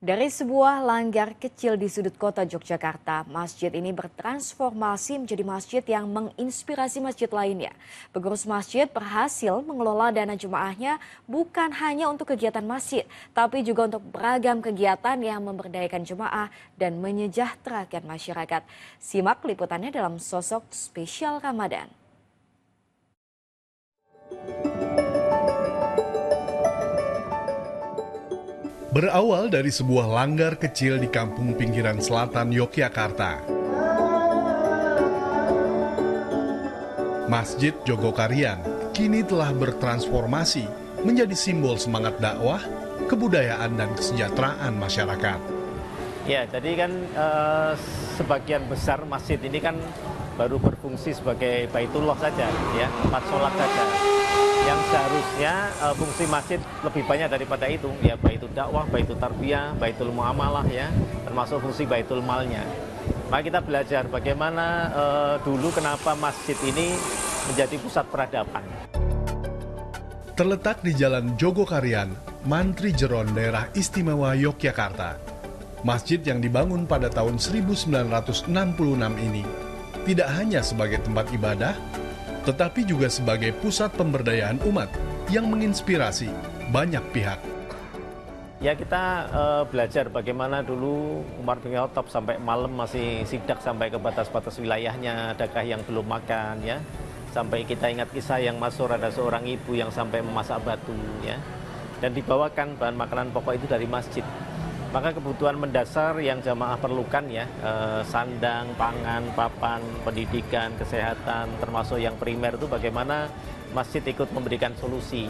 Dari sebuah langgar kecil di sudut kota Yogyakarta, masjid ini bertransformasi menjadi masjid yang menginspirasi masjid lainnya. Pengurus masjid berhasil mengelola dana jemaahnya bukan hanya untuk kegiatan masjid, tapi juga untuk beragam kegiatan yang memberdayakan jemaah dan menyejahterakan masyarakat. Simak liputannya dalam Sosok Spesial Ramadan. Berawal dari sebuah langgar kecil di kampung pinggiran selatan Yogyakarta, Masjid Jogokarian kini telah bertransformasi menjadi simbol semangat dakwah, kebudayaan, dan kesejahteraan masyarakat. Ya, jadi kan sebagian besar masjid ini kan baru berfungsi sebagai baitullah saja, ya, tempat sholat saja. Yang seharusnya fungsi masjid lebih banyak daripada itu, ya, baitul dakwah, baitul tarbiyah, baitul muamalah, ya, termasuk fungsi baitul malnya. Maka kita belajar bagaimana dulu kenapa masjid ini menjadi pusat peradaban. Terletak di Jalan Jogokarian, Mantri Jeron, daerah istimewa Yogyakarta, masjid yang dibangun pada tahun 1966 ini tidak hanya sebagai tempat ibadah, tetapi juga sebagai pusat pemberdayaan umat yang menginspirasi banyak pihak. Ya, kita belajar bagaimana dulu Umar bin Khattab sampai malam masih sidak sampai ke batas-batas wilayahnya, adakah yang belum makan, ya. Sampai kita ingat kisah yang masyhur, ada seorang ibu yang sampai memasak batu, ya. Dan dibawakan bahan makanan pokok itu dari masjid. Maka kebutuhan mendasar yang jamaah perlukan, ya, sandang, pangan, papan, pendidikan, kesehatan, termasuk yang primer itu bagaimana masjid ikut memberikan solusi.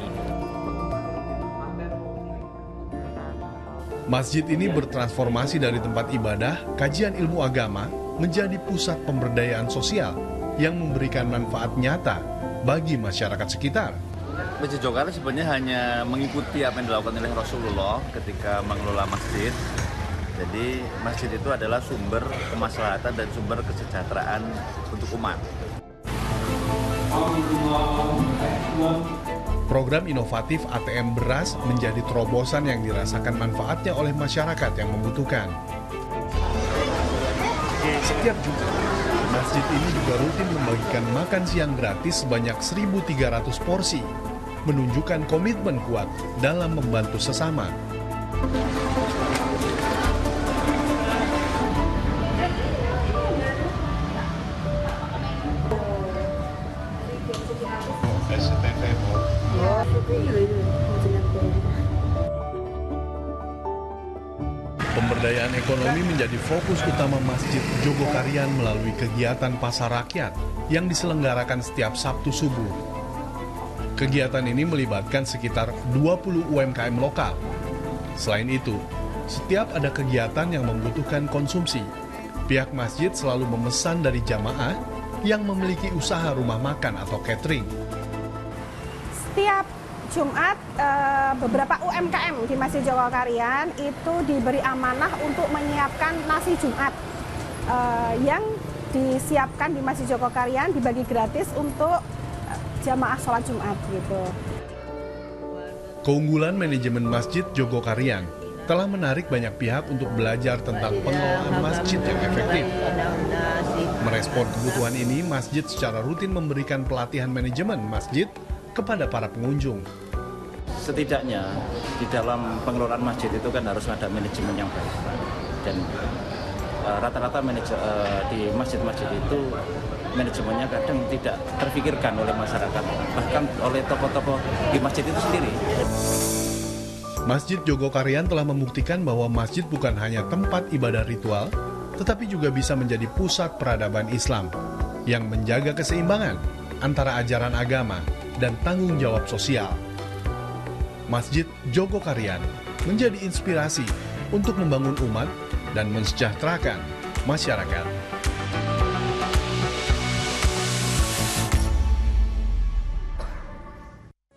Masjid ini bertransformasi dari tempat ibadah, kajian ilmu agama, menjadi pusat pemberdayaan sosial yang memberikan manfaat nyata bagi masyarakat sekitar. Masjid Jogokarian sebenarnya hanya mengikuti apa yang dilakukan oleh Rasulullah ketika mengelola masjid. Jadi masjid itu adalah sumber kemaslahatan dan sumber kesejahteraan untuk umat. Program inovatif ATM beras menjadi terobosan yang dirasakan manfaatnya oleh masyarakat yang membutuhkan. Setiap Jumat, masjid ini juga rutin membagikan makan siang gratis sebanyak 1.300 porsi, menunjukkan komitmen kuat dalam membantu sesama. Pemberdayaan ekonomi menjadi fokus utama Masjid Jogokarian melalui kegiatan pasar rakyat yang diselenggarakan setiap Sabtu subuh. Kegiatan ini melibatkan sekitar 20 UMKM lokal. Selain itu, setiap ada kegiatan yang membutuhkan konsumsi, pihak masjid selalu memesan dari jamaah yang memiliki usaha rumah makan atau catering. Setiap Jumat, beberapa UMKM di Masjid Jogokarian itu diberi amanah untuk menyiapkan nasi Jumat yang disiapkan di Masjid Jogokarian, dibagi gratis untuk jamaah sholat Jumat gitu. Keunggulan manajemen Masjid Jogokarian telah menarik banyak pihak untuk belajar tentang pengelolaan masjid yang efektif. Merespon kebutuhan ini, masjid secara rutin memberikan pelatihan manajemen masjid kepada para pengunjung. Setidaknya di dalam pengelolaan masjid itu kan harus ada manajemen yang baik. Dan rata-rata di masjid-masjid itu manajemennya kadang tidak terpikirkan oleh masyarakat, bahkan oleh tokoh-tokoh di masjid itu sendiri. Masjid Jogokarian telah membuktikan bahwa masjid bukan hanya tempat ibadah ritual, tetapi juga bisa menjadi pusat peradaban Islam yang menjaga keseimbangan antara ajaran agama dan tanggung jawab sosial. Masjid Jogokarian menjadi inspirasi untuk membangun umat dan mensejahterakan masyarakat.